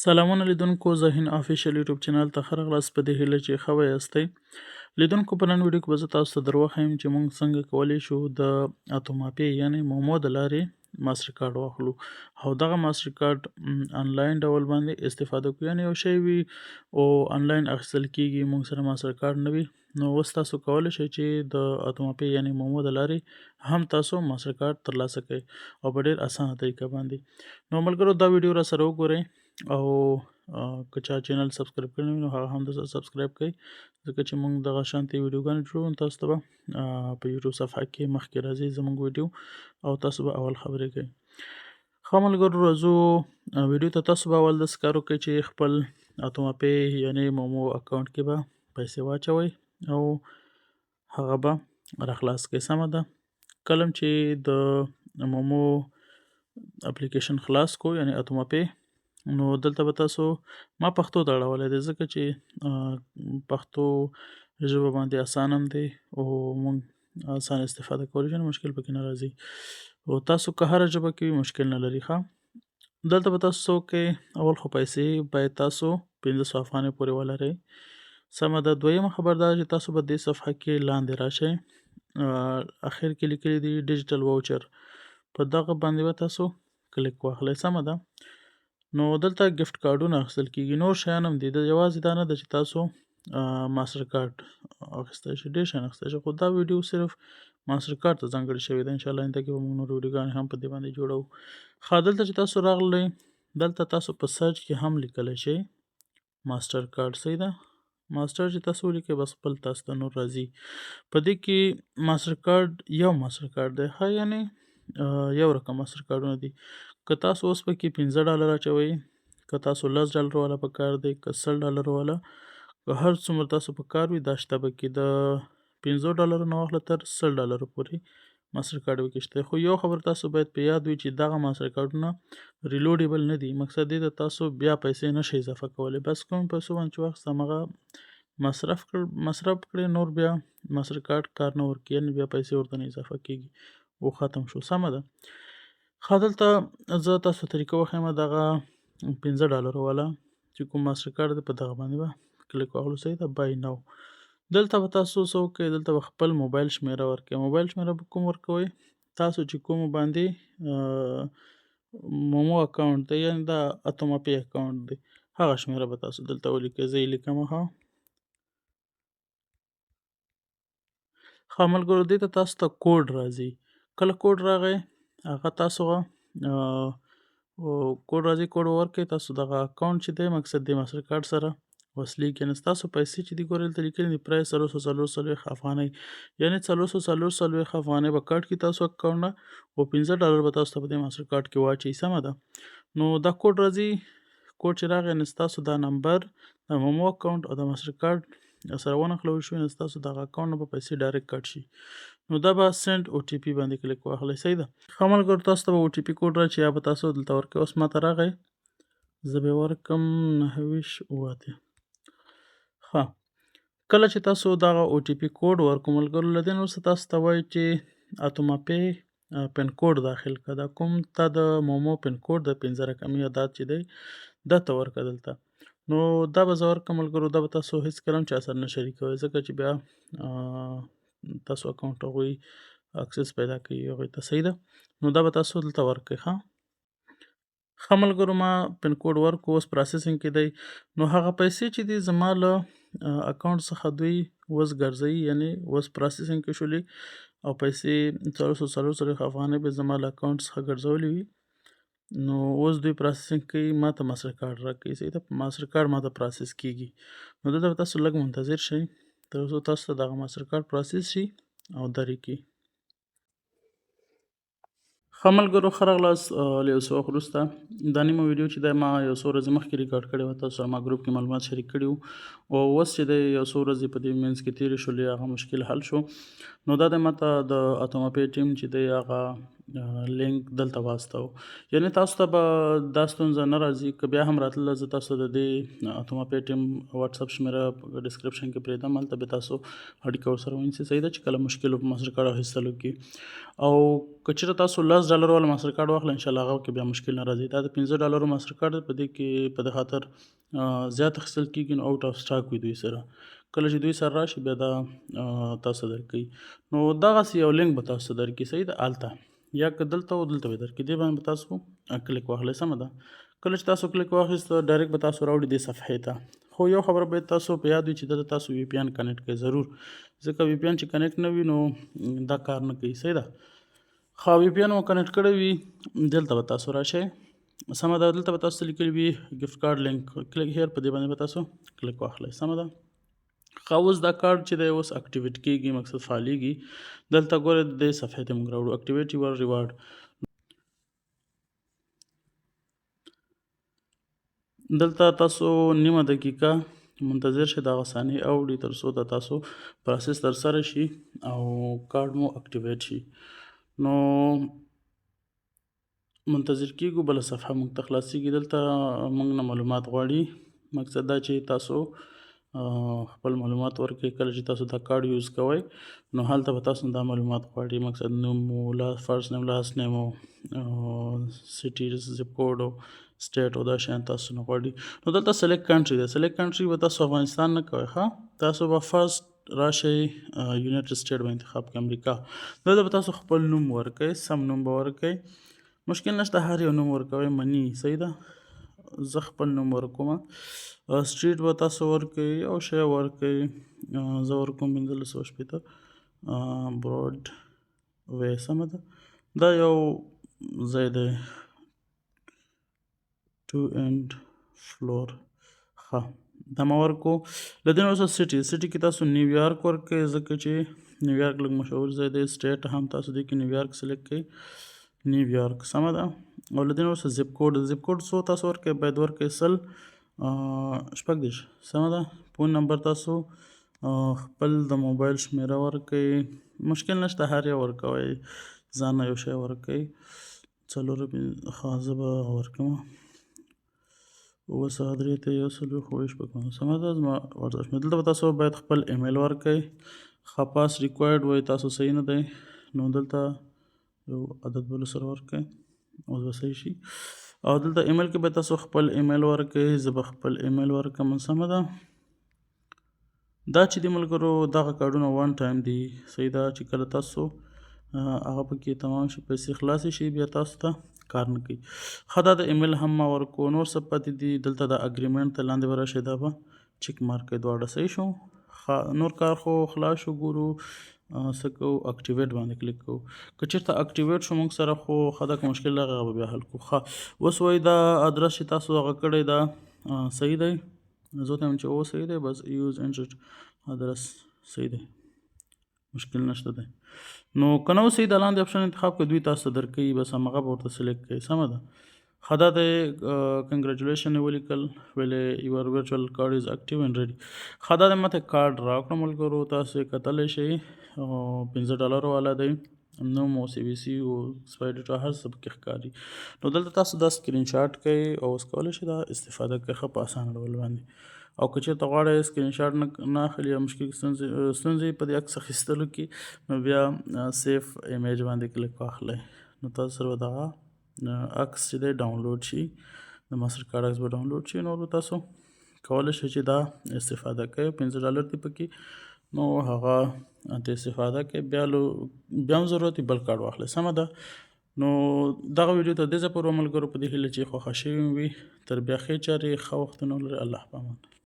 سلامونه لیدونکو زه هین افیشل یوټیوب چینل ته ښه راغلاست په دې هیله چې ښه به یاستئ. لیدونکو په نن ویډیو کې به زه تاسو ته در وښیم چې موږ څنګه کولی شو د اتوماپې یعنې مومو د لارې ماسټر کارډ واخلو او دغه ماسټر کارډ آنلاین ډول باندې استفاده کړو. یعنې یو شی وي او آنلاین اخیستل کېږي، موږ سره ماسټر کارډ نه وي، نو اوس تاسو کولی شئ چې د اتوماپې یعنې مومو د لارې هم تاسو ماسټر کارډ ترلاسه کړئ او په ډېر اسانه طریقه باندې. نو ملګرو دا ویډیو را سره وګورئ او که چا چینل سبسکرایب کړی نه وي نو هغه هم درسره سبسکرایب کړئ، ځکه چې موږ دغه شانتې ویډیوګانې جوړوو نو تاسو ته به په یوټیوب صفحه کې مخکې راځي زموږ ویډیو او تاسو به اول خبرې کوئ. ښه ملګرو راځو ویډیو ته. تاسو به اول داسې کار وکړئ چې خپل اتوماپې یعنې مومو اکاونټ کې به پیسې واچوئ او هغه به راخلاص کړئ. سمه ده، کله چې د مومو اپلیکیشن خلاص کو یعنې اتوماپې، نو دلته به تاسو ما پښتو ته اړولی دی ځکه چې پښتو ژبه باندې اسان هم دی او موږ اسان استفاده کولی شو، مشکل پکې نه راځي او تاسو که هره ژبه کې وي مشکل نه لري. ښه، دلته به تاسو څه وکړئ، اول خو پیسې باید تاسو 500 افغانۍ پورې ولرئ. سمه ده. دویمه خبر دا چې تاسو به دې صفحه کې لاندې راشئ، اخر کې لیکلي دي ډیجیټل واوچر، په دغه باندې به تاسو کلیک واخلئ. سمه ده. نو دلته ګفت کارډونه اخیستل کېږي، نور شیان هم دي، یوازې دا نه ده چې تاسو ماسټر کارډ اخیستی شئ، ډېر شیان اخیستی شئ، خو دا ویډیو صرف ماسټر کارډ ته ځانګړې شوې ده. انشاءالله آینده کې به موږ نور ویډیوګانې هم په دې باندې جوړوو. ښه، دلته چې تاسو راغلی، دلته تاسو په سرچ کې هم لیکلی شئ ماسټر کارډ. صحیح ده، ماسټر چې تاسو ولیکئ بس خپل تاسو ته نور راځي. په دې کې ماسټر کارډ یو ماسټر کارډ دی، ښه، یعنې یو رقم ماسټر کارډونه دي. که تاسو اوس پکې $15 اچوئ، که تاسو $10 والا په کار دی، که $100 والا، که هر څومره تاسو په کار وي دا شته پکې، د $50 نه واخله تر $100 پورې ماسټر کارډ پکې شته. خو یو خبر تاسو باید په یاد وي چې دغه ماسټر کارډونه ریلوډیبل نه دي، مقصد دې ته تاسو بیا پیسې نشئ اضافه کولی، بس کوم پیسو باندې چې واخیست همغه مصرف کړئ، نور بیا ماسټر کارډ کار نه ورکوي، یعنې بیا پیسې ورته نه اضافه کېږي او ختم شو. سمه ده. ښه، دلته زه تاسو طریقه وښیم دغه $15 والا چې کوم ماسټر کارډ دی په دغه باندې به کلیک واخلو. صحیح ده، بای نو. دلته به تاسو څه وکړئ، دلته به خپل موبایل شمیره ورکوئ. موبایل شمیره به کوم ورکوئ؟ تاسو چې کوم باندې مومو اکاونټ دی، یعنې دا اتوماپې اکاونټ دی، هغه شمیره به تاسو دلته ولیکئ. زه یې لیکم. ښه ملګرو، دې ته تاسو ته کوډ راځي. کله کوډ راغی هغه تاسو کوډ راځي، کوډ ورکړئ. تاسو دغه اکاونټ چې دی مقصد د ماسټر کارډ سره وصلېږي، یعنې ستاسو پیسې چې دي ګورئ دلته لیکلي دي پرایس 440 افغانۍ، یعنې 440 افغانۍ به کټ کړي تاسو اکاونټ نه او $15 به تاسو ته په دې ماسټر کارډ کې واچوي. سمه ده. نو دا کوډ راځي، کوډ چې راغی یعنې ستاسو دا نمبر د مومو اکاونټ او د ماسټر کارډ سره ونښلول شو، یعنې ستاسو دغه اکاونټ نه به پیسې ډایرکټ کټ شي. نو دا به سینډ او ټي پي باندې کلیک واخلئ. صحیح ده. ښه ملګرو، تاسو ته به او ټي پي کوډ راشي، یا به تاسو دلته ورکوئ. اوس ماته راغی، زه به یې ورکړم 928. ښه، کله چې تاسو دغه او ټي پي کوډ ورکړو ملګرو، له دې نه وروسته تاسو ته وایي چې اتوماپې پن کوډ داخل کړه. دا کوم تا د مومو پن کوډ د 15 رقمي عدد چې دی دا ته ورکړه دلته. نو دا به زه ورکړم ملګرو، دا به تاسو هېڅکله هم چا سره نه شریکوئ، ځکه چې بیا تاسو اکاونټ هغوی اکسس پیدا کوي هغوی ته. صحیح ده. نو دا به تاسو دلته ورکړئ. ښه ملګرو، ما پن کوډ ورکړو، اوس پروسسینګ کې دی. نو هغه پیسې چې دي زما له اکاونټ څخه دوی اوس ګرځوي، یعنې اوس پروسسینګ کې شولې او پیسې 440 افغانۍ به زما له اکاونټ څخه ګرځولې وي. نو اوس دوی پروسسینګ کوي، ما ته ماسټر کارډ راکوي. صحیح ده، ماسټر کارډ ما ته پروسس کېږي. نو دلته به تاسو لږ منتظر شئ تر څو تاسو ته دغه ماسټر کارډ پروسس شي او درې کړي. ښه ملګرو، ښه راغلاست. له یو څه وخت وروسته دا نیمه ویډیو چې دی ما یو څو ورځې مخکې ریکارډ کړې وه، تاسو سره ما ګروپ کې معلومات شریک کړي وو او اوس چې دی یو څو ورځې په دې منځ کې تېرې شولې، هغه مشکل حل شو. نو دا دی ما ته د اتوماپې ټیم چې دی هغه لینک دلته واستو. یعنې تاسو ته به دا ستونزه نه راځي. که بیا هم راتله زه تاسو د دې اتوما پی ټیم واتساپ شمیره په ډسکرپشن کې پرېږدم، هلته به تاسو اړیکه ورسره ونیسئ. صحیح ده چې کله مشکل په ماسټر کارډ اخیستلو کې، او که چېرته تاسو $10 والا ماسټر کارډ واخلئ انشاءالله هغه کې بیا مشکل نه راځي. دا د $15 ماسټر کارډ دی، په دې کې په دې خاطر زیات اخیستل کېږي نو آوټ آف سټاک وي دوی سره. کله چې دوی سره راشي بیا دا تاسو درکوي. نو دغسې یو لینک به تاسو درکړي. صحیح ده، هلته یا که دلته و دلته به درکړي، دې باندې به تاسو کلیک واخلئ. سمه ده. کله چې تاسو کلیک واخیست ډایرکټ به تاسو راوړي دې صفحې ته. خو یو خبره باید تاسو په یاد وي چې دلته تاسو وی پی ان کنیکټ کړئ ضرور، ځکه وی پی ان چې کنیکټ نه وي نو دا کار نه کوي. صحیح ده. خو وی پی ان مو کنیکټ کړی وي دلته به تاسو راشئ. سمه ده. دلته به تاسو لیکلي وي ګفټ کارډ لینک، کلیک هیر، په دې باندې به تاسو کلیک واخلئ. سمه ده. خو اوس دا کارډ چې دی اوس اکټیویټ کېږي، مقصد فعالېږي. دلته ګورئ دې صفحې ته موږ راوړو اکټیویټ یور ریوارډ. دلته تاسو نیمه دقیقه منتظر شئ، دغه ثانیې اوړي تر څو د تاسو پروسس ترسره شي او کارډ مو اکټیویټ شي. نو منتظر کېږو، بله صفحه موږ ته خلاصېږي. دلته موږ نه معلومات غواړي. مقصد دا چې تاسو خپل معلومات ورکړئ. کله چې تاسو دا کارډ یوز کوئ نو هلته به تاسو دا معلومات غواړي. مقصد نوم مو، فرست نیم، لاست نیم او سټي، زپ کوډ او سټیټ او دا شیان تاسو نه غواړي. نو دلته سلیکټ کنټري ده. سلیکټ کنټري به تاسو افغانستان نه کوئ. تاسو به فرست راشئ یونایټډ سټیټ به انتخاب کړئ، امریکا. دلته به تاسو خپل نوم ورکئ، سم نوم به ورکئ، مشکل نشته، هر یو نوم ورکوئ، مني. صحیح ده. زه خپل نوم ورکوم. سټریټ به تاسو ورکئ او شی ورکئ. زه ورکوم 1560 براډ وی. سمه ده. دا یو ځای دی 2 اینډ فلور. دا ما ورکو. له دې نه وروسته سټي کې تاسو نیویارک ورکئ، ځکه چې نیویارک لږ مشهور ځای دی. سټیټ هم تاسو دې کې نیویارک سلیکټ کړئ، نیویارک. سمه ده. او له دې نه وروسته زپ کوډ. زپ کوډ څو تاسو ورکئ؟ باید ورکئ 100 سمه ده. فون نمبر تاسو خپل د موبایل شمیره ورکئ، مشکل نشته، هر یو ورکوئ، ځان نه یو شی ورکئ. 4 زه به ورکوم 9:03 سمه ده. زما واتساپ شمیره. دلته به تاسو باید خپل ایمیل ورکئ. پاس ریکوایرډ وایي تاسو صحیح نه دی، نو دلته یو عدد بل سره ورکئ، اوس به صحیح شي. او دلته ایمیل کې به تاسو خپل ایمیل ورکئ. زه به خپل ایمیل ورکم. سمه ده. دا چې د ملګرو دغه کارډونه وان ټایم دي. صحیح ده. چې کله تاسو هغه پکې تمام شي، پیسې خلاصې شي، بیا تاسو ته کار نه کوي. دا د ایمیل هم ما ورکو. نور څه پاتې دي دلته د اګریمنټ ته لاندې به راشئ، دا به چک مارک کړئ. دواړه صحیح شو. نور کار خو خلاص شو. ګورو څه کوو، اکټیویټ باندې کلیک کوو. که چېرته اکټیویټ شو موږ سره، خو دا که مشکل راغی هغه به بیا حل کوو. اوس وایي دا ادرس چې تاسو هغه کړی دا صحیح دی. زه ته وایم چې صحیح دی، بس یوز انټرټ ادرس صحیح دی، مشکل نشته دی. نو که نه صحیح د لاندې اپشن انتخاب کړئ، دوی تاسو ته درکوي، بس همغه به ورته سلیکټ کړئ. سمه ده. دا دی کنګریچولیشن یې ولیکل، ویلې یور ورچوال کارډ از اکټیو اینډ ریډي. دا دی ماته کارډ راکړه ملګرو، تاسو یې کتلی شئ. $15 والا دی. نوم او سی بي سي او ایکسپایر ډیټ هر څه پکې ښکاري. نو دلته تاسو دا سکرین شاټ کوئ او اوس کولی شئ دا استفاده کوئ ښه په اسانه ډول باندې. او که چېرته غواړئ سکرین شاټ نه اخلي یا مشکل ستونزې په دې عکس اخیستلو کې، نو بیا سیف ایمیج باندې کلیک واخلئ. نو تاسو سره به دغه عکس چې دی ډاونلوډ شي، د ماسټر کارډ عکس به ډاونلوډ شي. نو تاسو کولی شئ چې دا استفاده کوئ. $15 دی پکې، نو هغه ته استفاده کوئ. بیا هم ضرورت وي بل کارډ واخلئ. سمه ده. نو دغه ویډیو ته دې ځای پورې ملګرو په دې هیله چې خوښه شوې وي. تر بیا ښې چارې، ښه وختونه ولرئ. الله پامان.